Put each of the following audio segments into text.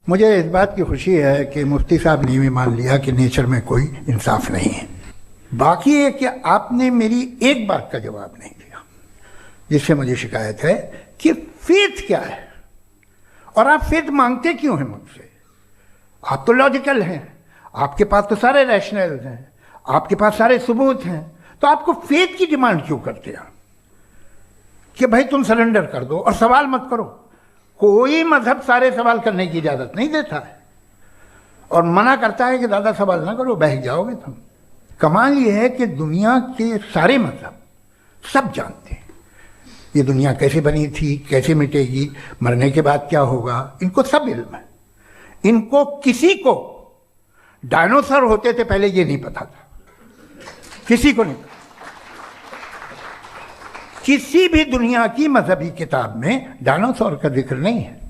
मुझे इस बात की खुशी है कि मुफ्ती साहब ने भी मान लिया कि नेचर में कोई इंसाफ नहीं है। बाकी है कि आपने मेरी एक बात का जवाब नहीं दिया, जिससे मुझे शिकायत है कि फेथ क्या है और आप फेथ मांगते क्यों हैं मुझसे? आप तो लॉजिकल हैं, आपके पास तो सारे रैशनल हैं, आपके पास सारे सबूत हैं, तो आपको फेथ की डिमांड क्यों करते हैं कि भाई तुम सरेंडर कर दो और सवाल मत करो? कोई मजहब सारे सवाल करने की इजाजत नहीं देता है और मना करता है कि ज़्यादा सवाल ना करो, बह जाओगे तुम। कमाल ये है कि दुनिया के सारे मजहब सब जानते हैं ये दुनिया कैसे बनी थी, कैसे मिटेगी, मरने के बाद क्या होगा, इनको सब इल्म है। इनको किसी को डायनासोर होते थे पहले ये नहीं पता था, किसी को नहीं पता। किसी भी दुनिया की मजहबी किताब में डायनासोर का जिक्र नहीं है।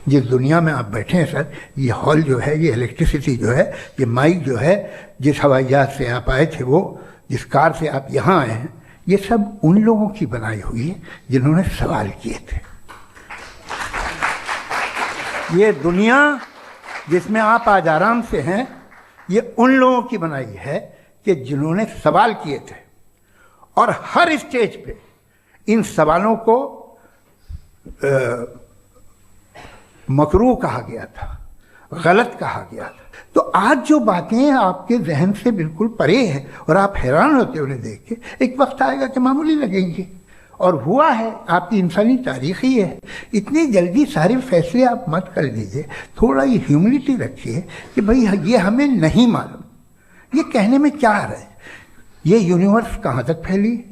जिस दुनिया में आप बैठे हैं सर, ये हॉल जो है, ये इलेक्ट्रिसिटी जो है, ये माइक जो है, जिस हवाई जहाज से आप आए थे, वो जिस कार से आप यहाँ आए हैं, ये सब उन लोगों की बनाई हुई है जिन्होंने सवाल किए थे। ये दुनिया जिसमें आप आज आराम से हैं, ये उन लोगों की बनाई है कि जिन्होंने सवाल किए थे। और हर स्टेज पे इन सवालों को मकरूह कहा गया था, गलत कहा गया था। तो आज जो बातें आपके जहन से बिल्कुल परे हैं और आप हैरान होते उन्हें देख के, एक वक्त आएगा कि मामूली लगेंगे। और हुआ है, आपकी इंसानी तारीख ही है। इतनी जल्दी सारे फैसले आप मत कर लीजिए, थोड़ा ये ह्यूमिलिटी रखिए कि भाई ये हमें नहीं मालूम। ये कहने में क्या आ रहा है? ये यूनिवर्स कहाँ तक फैली,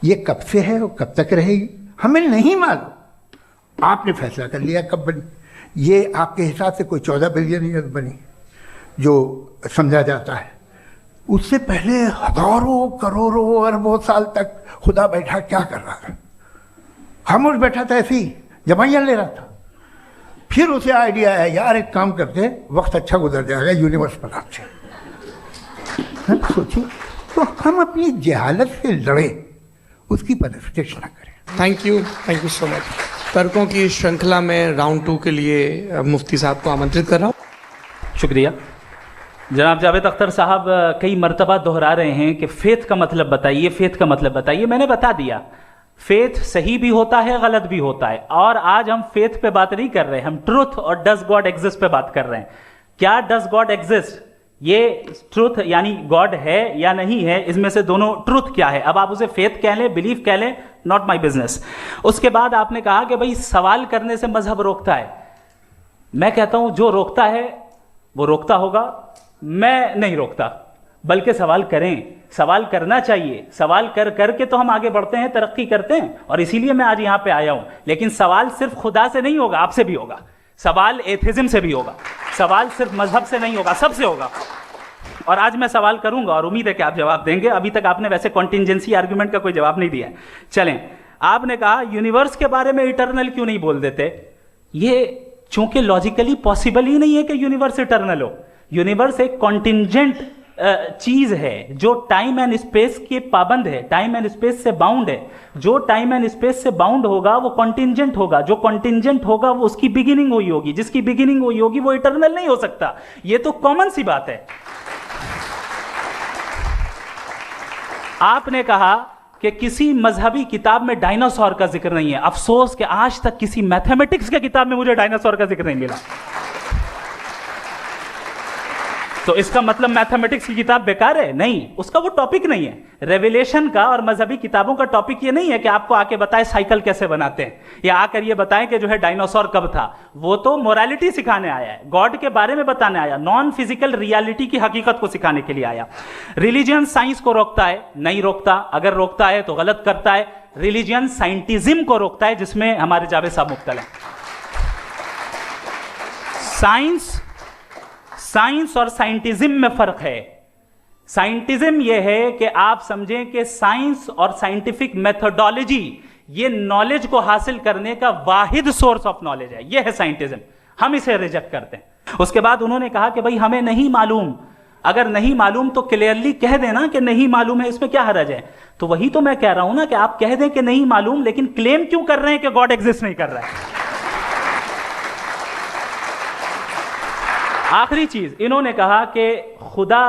ये कब से है और कब तक रहेगी, हमें नहीं मालूम। आपने फैसला कर लिया कब बनी। ये आपके हिसाब से कोई 14 बिलियन ईयर बनी जो समझा जाता है। उससे पहले हजारों करोड़ों अरबों साल तक खुदा बैठा क्या कर रहा था? खामोश बैठा था, ऐसे ही जमाइयाँ ले रहा था। फिर उसे आइडिया आया, यार एक काम करते, वक्त अच्छा गुजर जाएगा, यूनिवर्स बनाते। सोचिए, तो हम अपनी जहालत से लड़े, उसकी परस्टिश ना करें। Thank you so much. तर्कों की श्रृंखला में राउंड 2 के लिए मुफ्ती साहब को आमंत्रित कर रहा हूँ। शुक्रिया। जनाब जावेद अख्तर साहब कई मर्तबा दोहरा रहे हैं कि फेथ का मतलब बताइए, फेथ का मतलब बताइए। मैंने बता दिया, फेथ सही भी होता है, गलत भी होता है। और आज हम फेथ पे बात नहीं कर रहे, हम ट्रुथ और डज गॉड एग्जिस्ट पे बात कर रहे हैं। क्या डज गॉड एग्जिस्ट, ये ट्रुथ यानी गॉड है या नहीं है, इसमें से दोनों ट्रुथ क्या है। अब आप उसे फेथ कह लें, बिलीफ कह लें, नॉट माई बिजनेस। उसके बाद आपने कहा कि भाई सवाल करने से मजहब रोकता है। मैं कहता हूं जो रोकता है वो रोकता होगा, मैं नहीं रोकता। बल्कि सवाल करें, सवाल करना चाहिए। सवाल कर करके तो हम आगे बढ़ते हैं, तरक्की करते हैं, और इसीलिए मैं आज यहां पे आया हूं। लेकिन सवाल सिर्फ खुदा से नहीं होगा, आपसे भी होगा। सवाल एथिज्म से भी होगा, सवाल सिर्फ मजहब से नहीं होगा, सबसे होगा। और आज मैं सवाल करूंगा और उम्मीद है कि आप जवाब देंगे। अभी तक आपने वैसे कॉन्टिंजेंसी आर्गुमेंट का कोई जवाब नहीं दिया है। चलें, आपने कहा यूनिवर्स के बारे में इटर्नल क्यों नहीं बोल देते। ये चूंकि लॉजिकली पॉसिबल ही नहीं है कि यूनिवर्स इटर्नल हो। यूनिवर्स एक कॉन्टिंजेंट चीज है जो टाइम एंड स्पेस के पाबंद है, टाइम एंड स्पेस से बाउंड है। जो टाइम एंड स्पेस से बाउंड होगा वो कॉन्टिंजेंट होगा, जो कॉन्टिंजेंट होगा वो उसकी बिगिनिंग हुई होगी, जिसकी बिगिनिंग हुई होगी वो इटर्नल नहीं हो सकता। ये तो कॉमन सी बात है। आपने कहा कि किसी मजहबी किताब में डायनासोर का जिक्र नहीं है। अफसोस कि आज तक किसी मैथमेटिक्स की किताब में मुझे डायनासोर का जिक्र नहीं मिला। तो इसका मतलब मैथमेटिक्स की किताब बेकार है? नहीं, उसका वो टॉपिक नहीं है। रेवलेशन का और मजहबी किताबों का टॉपिक ये नहीं है कि आपको आके बताए साइकिल कैसे बनाते हैं, या आकर ये बताएं कि जो है डायनासोर कब था। वो तो मोरालिटी सिखाने आया है, गॉड के बारे में बताने आया, नॉन फिजिकल रियलिटी की हकीकत को सिखाने के लिए आया। रिलीजियन साइंस को रोकता है? नहीं रोकता। अगर रोकता है तो गलत करता है। रिलीजियन साइंटिज्म को रोकता है, जिसमें हमारे जावेद साहब मुब्तला हैं। साइंस और साइंटिज्म में फर्क है। साइंटिज्म यह है कि आप समझें कि साइंस और साइंटिफिक मेथोडोलॉजी ये नॉलेज को हासिल करने का वाहिद सोर्स ऑफ नॉलेज है। यह है साइंटिज्म, हम इसे रिजेक्ट करते हैं। उसके बाद उन्होंने कहा कि भाई हमें नहीं मालूम। अगर नहीं मालूम तो क्लियरली कह देना कि नहीं मालूम है, इसमें क्या हर्ज है। तो वही तो मैं कह रहा हूं ना कि आप कह दें कि नहीं मालूम, लेकिन क्लेम क्यों कर रहे हैं कि गॉड एग्जिस्ट नहीं कर रहा है। आखिरी चीज, इन्होंने कहा कि खुदा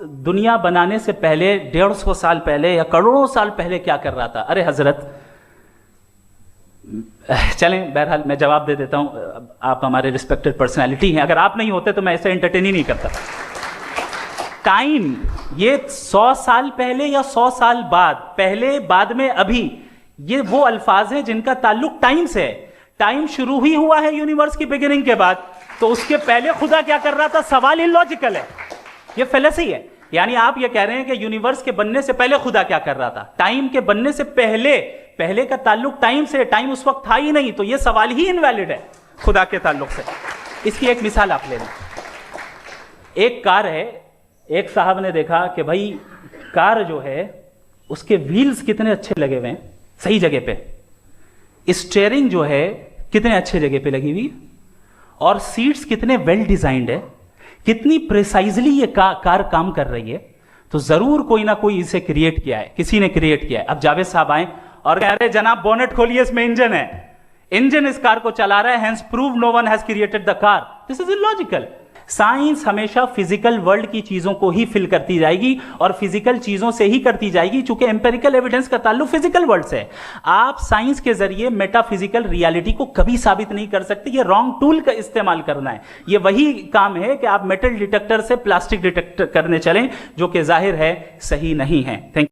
दुनिया बनाने से पहले 150 साल पहले या करोड़ों साल पहले क्या कर रहा था। अरे हजरत, चलें, बहरहाल मैं जवाब दे देता हूं, आप हमारे रिस्पेक्टेड पर्सनालिटी हैं, अगर आप नहीं होते तो मैं ऐसे एंटरटेन ही नहीं करता। टाइम, ये 100 साल पहले या 100 साल बाद, पहले बाद में अभी, ये वो अल्फाज हैं जिनका ताल्लुक टाइम से है। टाइम शुरू ही हुआ है यूनिवर्स की बिगिनिंग के बाद, तो उसके पहले खुदा क्या कर रहा था, सवाल इलॉजिकल है, ये फेलेसी है। यानी आप ये कह रहे हैं कि यूनिवर्स के बनने से पहले खुदा क्या कर रहा था, टाइम के बनने से पहले, पहले का ताल्लुक टाइम से, टाइम उस वक्त था ही नहीं, तो ये सवाल ही इनवैलिड है खुदा के ताल्लुक से। इसकी एक मिसाल आप ले लें। एक कार है, एक साहब ने देखा कि भाई कार जो है उसके व्हील्स कितने अच्छे लगे हुए हैं सही जगह पे, स्टीयरिंग जो है कितने अच्छे जगह पे लगी हुई, और सीट्स कितने वेल डिजाइंड है, कितनी प्रिसाइजली ये कार काम कर रही है, तो जरूर कोई ना कोई इसे क्रिएट किया है, किसी ने क्रिएट किया है। अब जावेद साहब आए और कह रहे जनाब बोनेट खोलिए, इसमें इंजन है, इंजन इस कार को चला रहा है, hence prove no one has created the car. This is illogical. Science हमेशा फिजिकल वर्ल्ड की चीजों को ही फिल करती जाएगी और फिजिकल चीजों से ही करती जाएगी, चूंकि एम्पेरिकल एविडेंस का ताल्लुक फिजिकल वर्ल्ड से है। आप साइंस के जरिए मेटाफिजिकल रियलिटी को कभी साबित नहीं कर सकते, ये रॉन्ग टूल का इस्तेमाल करना है। ये वही काम है कि आप मेटल डिटेक्टर से प्लास्टिक डिटेक्टर करने चलें, जो कि जाहिर है सही नहीं है। थैंक